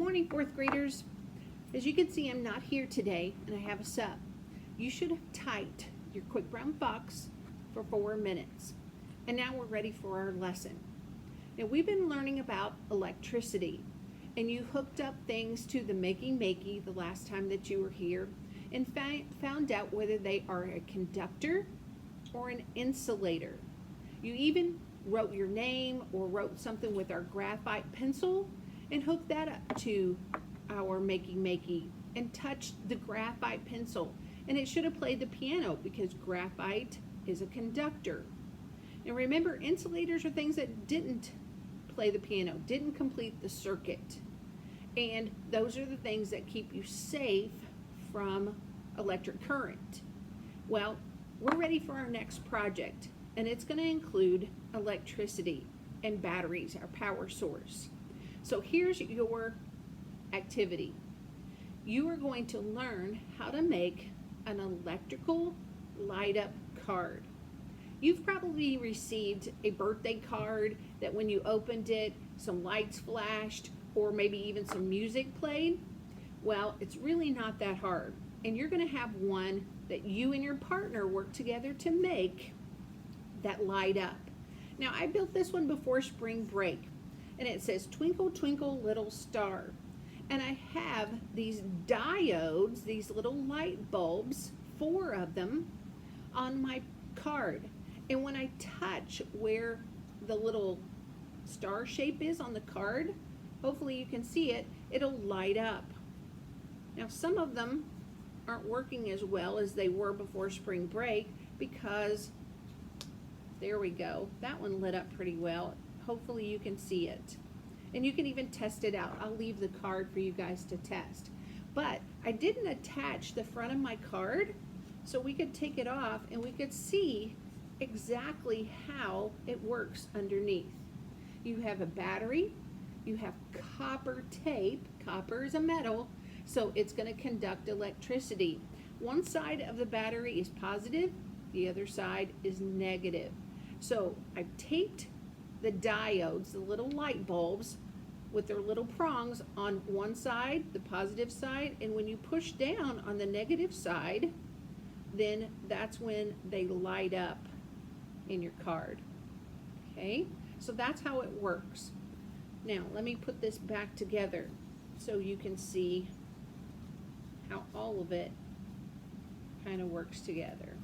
morning, fourth graders. As you can see, I'm not here today, and I have a sub. You should have typed your Quick Brown Fox for 4 minutes. And now we're ready for our lesson. Now, we've been learning about electricity, and you hooked up things to the Makey the last time that you were here, and found out whether they are a conductor or an insulator. You even wrote your name or wrote something with our graphite pencil and hooked that up to our Makey and touched the graphite pencil, and it should have played the piano because graphite is a conductor. And remember, insulators are things that didn't play the piano, didn't complete the circuit, and those are the things that keep you safe from electric current. Well, we're ready for our next project, and it's going to include electricity and batteries, our power source. So here's your activity. You are going to learn how to make an electrical light-up card. You've probably received a birthday card that when you opened it, some lights flashed or maybe even some music played. Well, it's really not that hard. And you're going to have one that you and your partner work together to make that light up. Now, I built this one before spring break, and it says, "Twinkle, twinkle, little star." And I have these diodes, these little light bulbs, 4 of them, on my card. And when I touch where the little star shape is on the card, hopefully you can see it, it'll light up. Now, some of them aren't working as well as they were before spring break because, there we go, that one lit up pretty well. Hopefully you can see it. And you can even test it out. I'll leave the card for you guys to test. But I didn't attach the front of my card so we could take it off and we could see exactly how it works underneath. You have a battery, you have copper tape. Copper is a metal, so it's going to conduct electricity. One side of the battery is positive, the other side is negative. So I've taped the diodes, the little light bulbs, with their little prongs on one side, the positive side, and when you push down on the negative side, then that's when they light up in your card. Okay, so that's how it works. Now, let me put this back together so you can see how all of it kind of works together.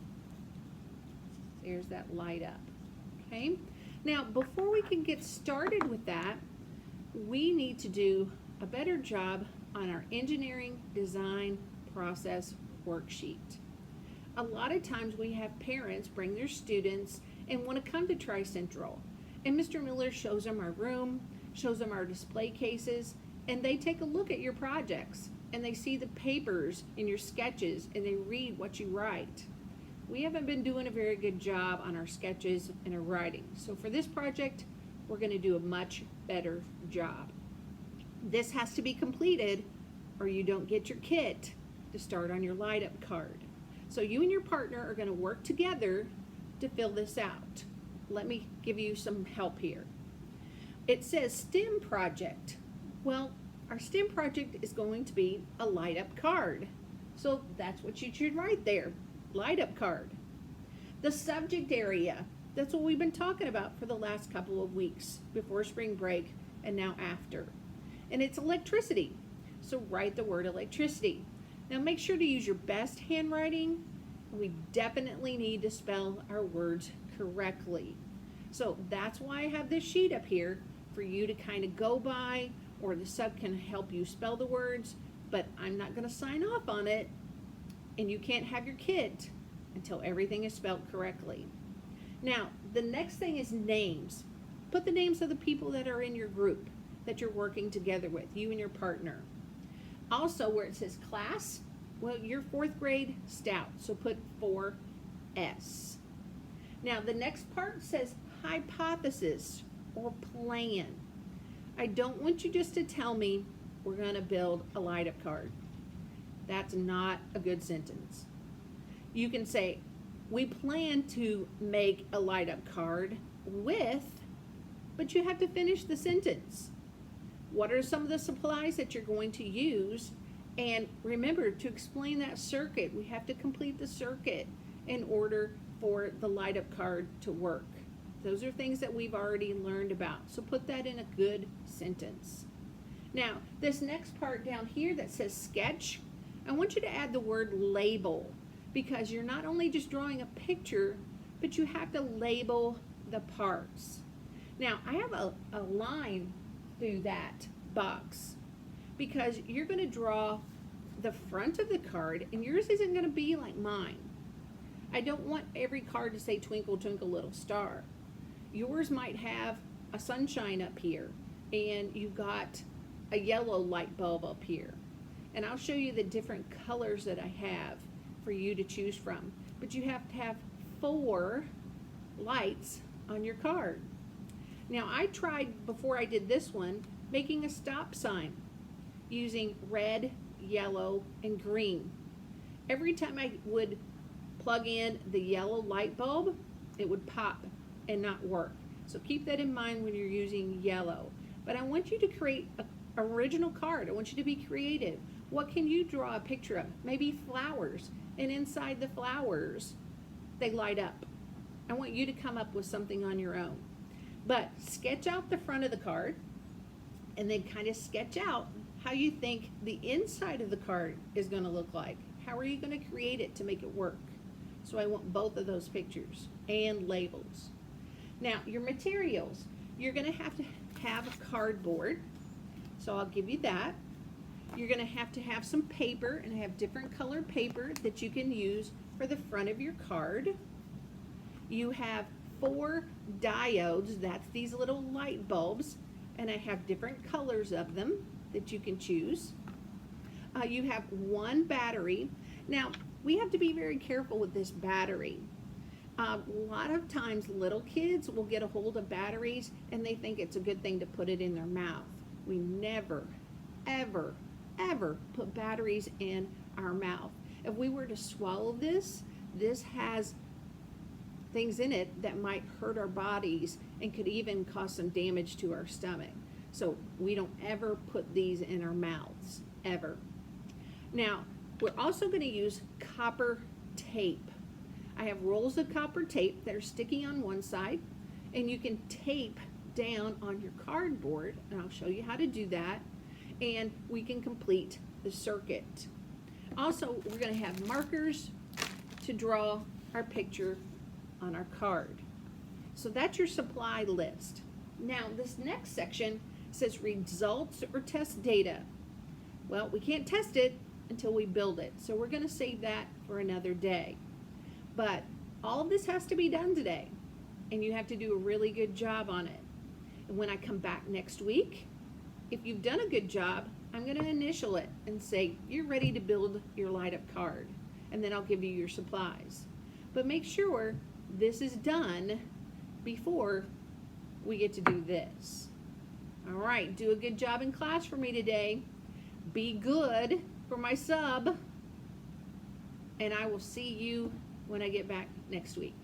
There's that light up. Okay, now before we can get started with that, we need to do a better job on our engineering design process worksheet. A lot of times we have parents bring their students and want to come to Tri-Central, and Mr. Miller shows them our room, shows them our display cases, and they take a look at your projects and they see the papers in your sketches and they read what you write. We haven't been doing a very good job on our sketches and our writing. So for this project, we're going to do a much better job. This has to be completed or you don't get your kit to start on your light up card. So you and your partner are going to work together to fill this out. Let me give you some help here. It says STEM project. Well, our STEM project is going to be a light up card. So that's what you should write there. Light up card. The subject area, that's what we've been talking about for the last couple of weeks before spring break and now after. And it's electricity. So write the word electricity. Now make sure to use your best handwriting. We definitely need to spell our words correctly. So that's why I have this sheet up here for you to kind of go by, or the sub can help you spell the words, but I'm not going to sign off on it. And you can't have your kit until everything is spelled correctly. Now, the next thing is names. Put the names of the people that are in your group that you're working together with, you and your partner. Also, where it says class, well, you're 4th grade Stout, so put 4S. Now, the next part says hypothesis or plan. I don't want you just to tell me we're going to build a light-up card. That's not a good sentence. You can say, we plan to make a light up card with, but you have to finish the sentence. What are some of the supplies that you're going to use? And remember to explain that circuit. We have to complete the circuit in order for the light up card to work. Those are things that we've already learned about. So put that in a good sentence. Now, this next part down here that says sketch, I want you to add the word label, because you're not only just drawing a picture, but you have to label the parts. Now, I have a line through that box because you're going to draw the front of the card, and yours isn't going to be like mine. I don't want every card to say twinkle twinkle little star. Yours might have a sunshine up here, and you've got a yellow light bulb up here. And I'll show you the different colors that I have for you to choose from. But you have to have 4 lights on your card. Now, I tried, before I did this one, making a stop sign using red, yellow, and green. Every time I would plug in the yellow light bulb, it would pop and not work. So keep that in mind when you're using yellow. But I want you to create an original card. I want you to be creative. What can you draw a picture of? Maybe flowers, and inside the flowers, they light up. I want you to come up with something on your own. But sketch out the front of the card, and then kind of sketch out how you think the inside of the card is going to look like. How are you going to create it to make it work? So I want both of those pictures and labels. Now, your materials, you're going to have a cardboard, so I'll give you that. You're going to have some paper, and have different colored paper that you can use for the front of your card. You have 4 diodes, that's these little light bulbs, and I have different colors of them that you can choose. You have 1 battery. Now, we have to be very careful with this battery. A lot of times little kids will get a hold of batteries and they think it's a good thing to put it in their mouth. We never, ever, ever put batteries in our mouth. If we were to swallow this has things in it that might hurt our bodies and could even cause some damage to our stomach. So we don't ever put these in our mouths, ever. Now, we're also going to use copper tape. I have rolls of copper tape that are sticking on one side, and you can tape down on your cardboard, and I'll show you how to do that, and we can complete the circuit. Also, we're going to have markers to draw our picture on our card. So that's your supply list. Now, this next section says results or test data. Well, we can't test it until we build it, so we're going to save that for another day. But all of this has to be done today, and you have to do a really good job on it. And when I come back next week, if you've done a good job, I'm going to initial it and say, you're ready to build your light up card. And then I'll give you your supplies. But make sure this is done before we get to do this. All right, do a good job in class for me today. Be good for my sub. And I will see you when I get back next week.